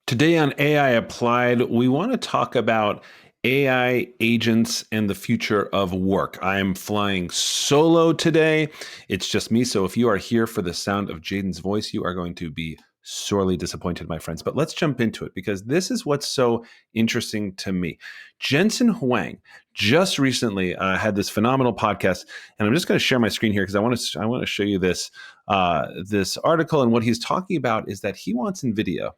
Today on AI Applied, we want to talk about AI agents and the future of work. I'm flying solo today. It's just me. So if you are here for the sound of Jaden's voice, you are going to be sorely disappointed, my friends. But let's jump into it because this is what's so interesting to me. Jensen Huang just recently had this phenomenal podcast, and I'm just going to share my screen here because I want to show you this article. And what he's talking about is that he wants Nvidia,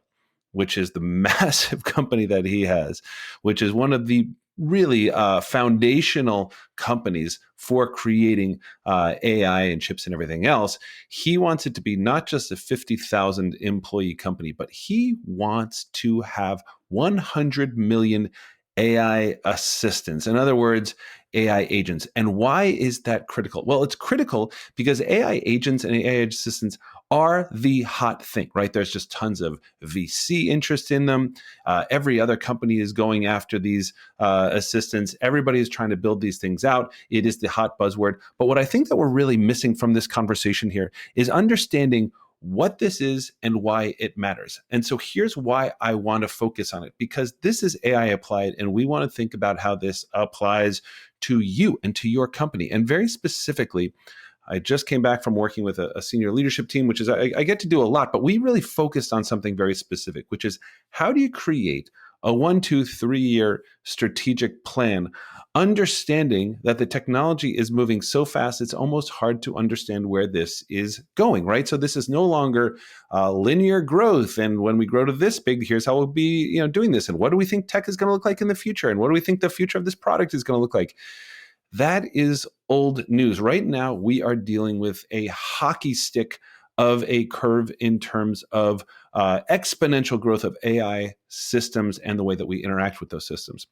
which is the massive company that he has, which is one of the really foundational companies for creating AI and chips and everything else. He wants it to be not just a 50,000 employee company, but he wants to have 100 million AI assistants. In other words, AI agents. And why is that critical? Well, it's critical because AI agents and AI assistants are the hot thing, right? There's just tons of VC interest in them. Every other company is going after these assistants. Everybody is trying to build these things out. It is the hot buzzword. But what I think that we're really missing from this conversation here is understanding what this is and why it matters. And so here's why I want to focus on it, because this is AI applied, and we want to think about how this applies to you and to your company. And very specifically, I just came back from working with a senior leadership team, which is, I get to do a lot, but we really focused on something very specific, which is how do you create a 1, 2, 3 year strategic plan, understanding that the technology is moving so fast, it's almost hard to understand where this is going, right? So this is no longer linear growth. And when we grow to this big, here's how we'll be, doing this. And what do we think tech is going to look like in the future? And what do we think the future of this product is going to look like? That is old news. Right now, we are dealing with a hockey stick of a curve in terms of exponential growth of AI systems and the way that we interact with those systems.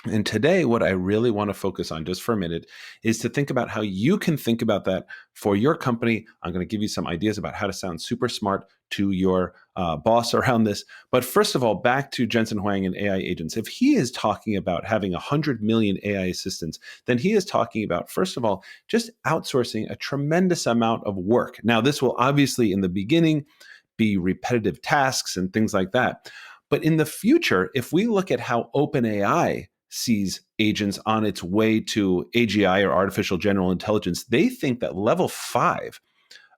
And today, what I really want to focus on just for a minute is to think about how you can think about that for your company. I'm going to give you some ideas about how to sound super smart to your boss around this. But first of all, back to Jensen Huang and AI agents. If he is talking about having 100 million AI assistants, then he is talking about, first of all, just outsourcing a tremendous amount of work. Now, this will obviously, in the beginning, be repetitive tasks and things like that. But in the future, if we look at how OpenAI sees agents on its way to AGI, or artificial general intelligence, they think that level 5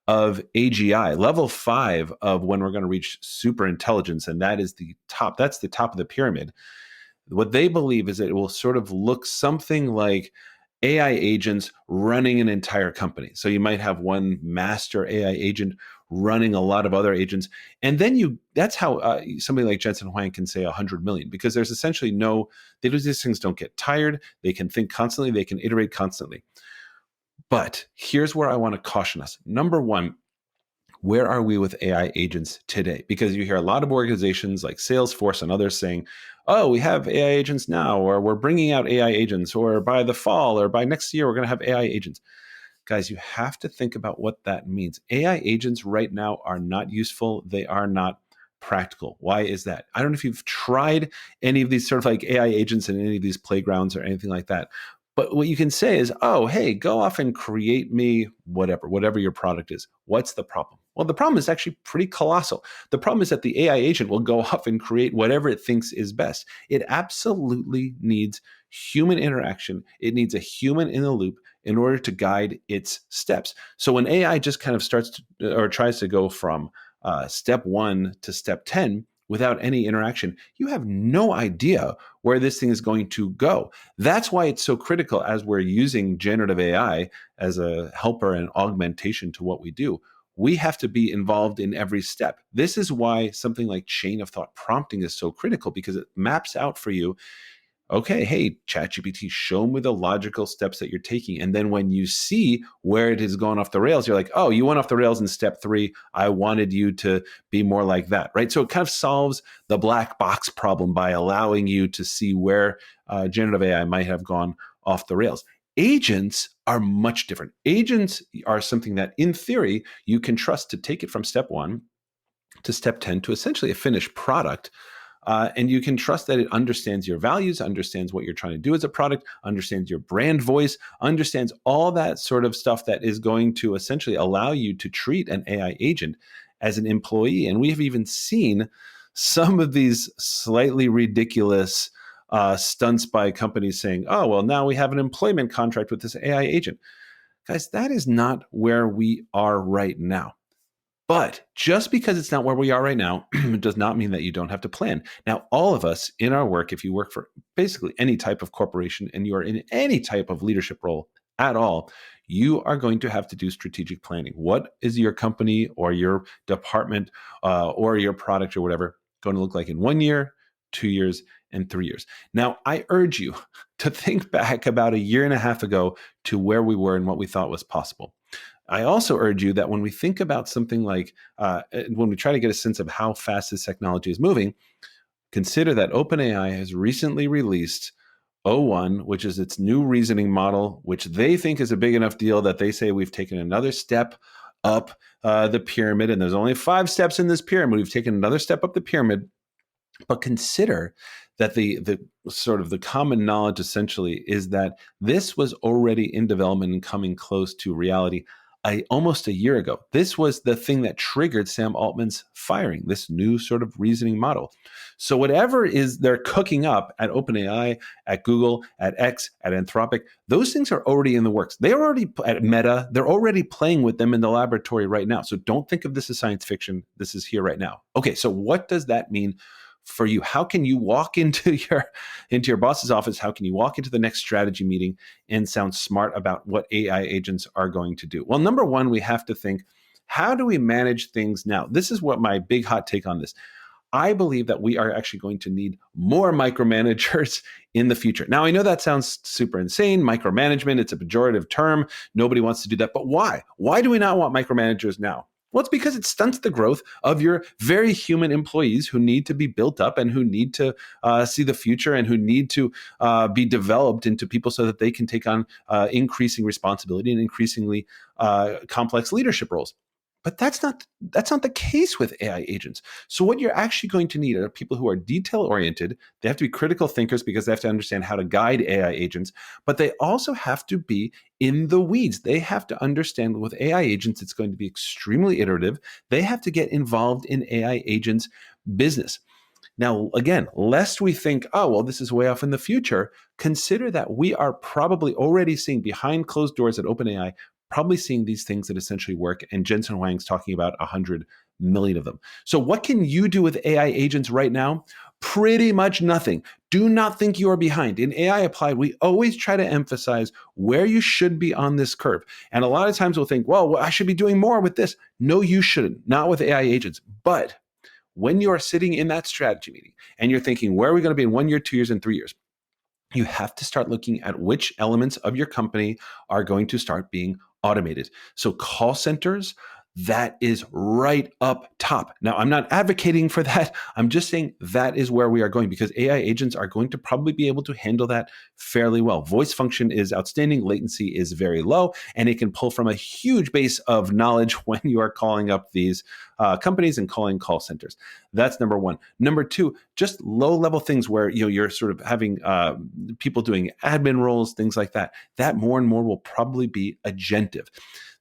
of AGI, level 5 of when we're going to reach super intelligence, and that's the top of the pyramid. What they believe is that it will sort of look something like AI agents running an entire company. So you might have one master AI agent running a lot of other agents. And then that's how somebody like Jensen Huang can say 100 million, because there's essentially these things don't get tired. They can think constantly. They can iterate constantly. But here's where I want to caution us. Number one, where are we with AI agents today? Because you hear a lot of organizations like Salesforce and others saying, oh, we have AI agents now, or we're bringing out AI agents, or by the fall or by next year, we're going to have AI agents. Guys, you have to think about what that means. AI agents right now are not useful. They are not practical. Why is that? I don't know if you've tried any of these sort of like AI agents in any of these playgrounds or anything like that. But what you can say is, oh, hey, go off and create me whatever your product is. What's the problem? Well, the problem is actually pretty colossal. The problem is that the AI agent will go off and create whatever it thinks is best. It absolutely needs human interaction. It needs a human in the loop in order to guide its steps. So when AI just kind of tries to go from step 1 to step 10 without any interaction, you have no idea where this thing is going to go. That's why it's so critical as we're using generative AI as a helper and augmentation to what we do. We have to be involved in every step. This is why something like chain of thought prompting is so critical, because it maps out for you, okay, hey, ChatGPT, show me the logical steps that you're taking. And then when you see where it has gone off the rails, you're like, oh, you went off the rails in step 3. I wanted you to be more like that, right? So it kind of solves the black box problem by allowing you to see where generative AI might have gone off the rails. Agents are much different. Agents are something that, in theory, you can trust to take it from step 1 to step 10 to essentially a finished product. And you can trust that it understands your values, understands what you're trying to do as a product, understands your brand voice, understands all that sort of stuff that is going to essentially allow you to treat an AI agent as an employee. And we have even seen some of these slightly ridiculous stunts by companies saying, oh, well, now we have an employment contract with this AI agent. Guys, that is not where we are right now. But just because it's not where we are right now does not mean that you don't have to plan. Now, all of us in our work, if you work for basically any type of corporation and you are in any type of leadership role at all, you are going to have to do strategic planning. What is your company or your department or your product or whatever going to look like in 1 year, 2 years, and 3 years? Now, I urge you to think back about a year and a half ago to where we were and what we thought was possible. I also urge you that when we think about something like, when we try to get a sense of how fast this technology is moving, consider that OpenAI has recently released O1, which is its new reasoning model, which they think is a big enough deal that they say we've taken another step up the pyramid. And there's only 5 steps in this pyramid. We've taken another step up the pyramid. But consider that the sort of the common knowledge essentially is that this was already in development and coming close to reality almost a year ago. This was the thing that triggered Sam Altman's firing, this new sort of reasoning model. So whatever is they're cooking up at OpenAI, at Google, at X, at Anthropic, those things are already in the works. They're already at Meta. They're already playing with them in the laboratory right now. So don't think of this as science fiction. This is here right now. Okay, so what does that mean for you? How can you walk into your boss's office? How can you walk into the next strategy meeting and sound smart about what AI agents are going to do? Well, number one, we have to think, how do we manage things now? This is what my big hot take on this. I believe that we are actually going to need more micromanagers in the future. Now, I know that sounds super insane. Micromanagement, it's a pejorative term. Nobody wants to do that. But why? Why do we not want micromanagers now? Well, it's because it stunts the growth of your very human employees who need to be built up and who need to see the future and who need to be developed into people so that they can take on increasing responsibility and increasingly complex leadership roles. But that's not the case with AI agents. So what you're actually going to need are people who are detail oriented. They have to be critical thinkers because they have to understand how to guide AI agents, but they also have to be in the weeds. They have to understand with AI agents, it's going to be extremely iterative. They have to get involved in AI agents' business. Now, again, lest we think, oh, well, this is way off in the future, consider that we are probably already seeing behind closed doors at OpenAI, probably seeing these things that essentially work. And Jensen Huang's talking about 100 million of them. So what can you do with AI agents right now? Pretty much nothing. Do not think you are behind. In AI Applied, we always try to emphasize where you should be on this curve. And a lot of times we'll think, well, I should be doing more with this. No, you shouldn't. Not with AI agents. But when you are sitting in that strategy meeting and you're thinking, where are we going to be in 1 year, 2 years, and 3 years? You have to start looking at which elements of your company are going to start being automated. So call centers, that is right up top. Now, I'm not advocating for that. I'm just saying that is where we are going because AI agents are going to probably be able to handle that fairly well. Voice function is outstanding. Latency is very low, and it can pull from a huge base of knowledge when you are calling up these companies and calling call centers. That's number one. Number two, just low-level things where you're sort of having people doing admin roles, things like that. That more and more will probably be agentive.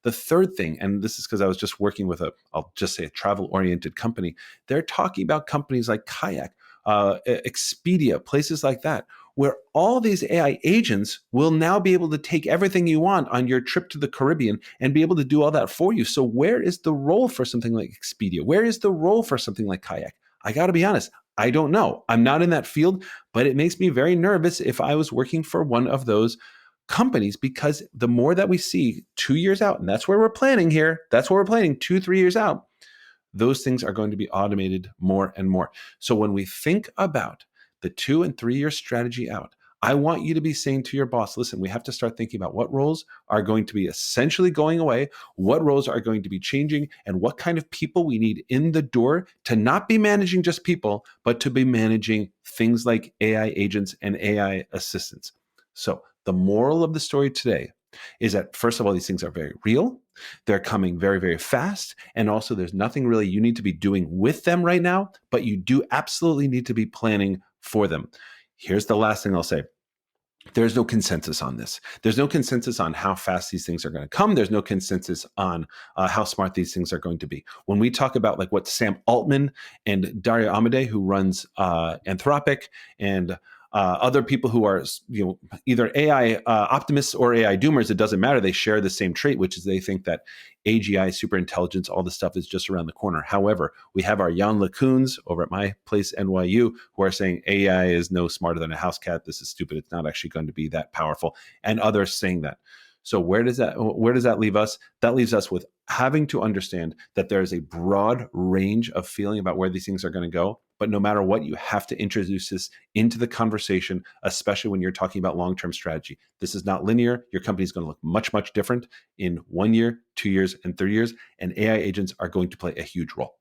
The third thing, and this is because I was just working with I'll just say a travel-oriented company. They're talking about companies like Kayak, Expedia, places like that, where all these AI agents will now be able to take everything you want on your trip to the Caribbean and be able to do all that for you. So where is the role for something like Expedia? Where is the role for something like Kayak? I got to be honest, I don't know. I'm not in that field, but it makes me very nervous if I was working for one of those companies, because the more that we see 2 years out, and that's where we're planning here, that's where we're planning 2-3 years out, those things are going to be automated more and more. So when we think about the 2 and 3 year strategy out, I want you to be saying to your boss, listen, we have to start thinking about what roles are going to be essentially going away, what roles are going to be changing, and what kind of people we need in the door to not be managing just people, but to be managing things like AI agents and AI assistants. So the moral of the story today is that, first of all, these things are very real. They're coming very, very fast. And also, there's nothing really you need to be doing with them right now, but you do absolutely need to be planning for them. Here's the last thing I'll say. There's no consensus on this. There's no consensus on how fast these things are going to come. There's no consensus on how smart these things are going to be. When we talk about like what Sam Altman and Dario Amodei, who runs Anthropic, and other people who are, either AI optimists or AI doomers, it doesn't matter. They share the same trait, which is they think that AGI, superintelligence, all this stuff is just around the corner. However, we have our Jan LeCuns over at my place, NYU, who are saying AI is no smarter than a house cat. This is stupid. It's not actually going to be that powerful. And others saying that. So where does that leave us? That leaves us with having to understand that there is a broad range of feeling about where these things are going to go. But no matter what, you have to introduce this into the conversation, especially when you're talking about long-term strategy. This is not linear. Your company is going to look much, much different in 1 year, 2 years, and 3 years. And AI agents are going to play a huge role.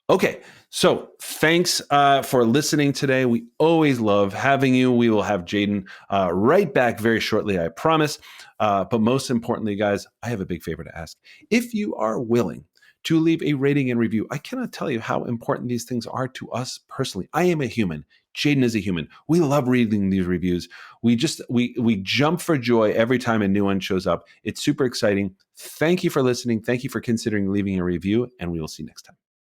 Okay, so thanks for listening today. We always love having you. We will have Jaden right back very shortly, I promise. But most importantly, guys, I have a big favor to ask. If you are willing to leave a rating and review, I cannot tell you how important these things are to us personally. I am a human. Jaden is a human. We love reading these reviews. We jump for joy every time a new one shows up. It's super exciting. Thank you for listening. Thank you for considering leaving a review, and we will see you next time.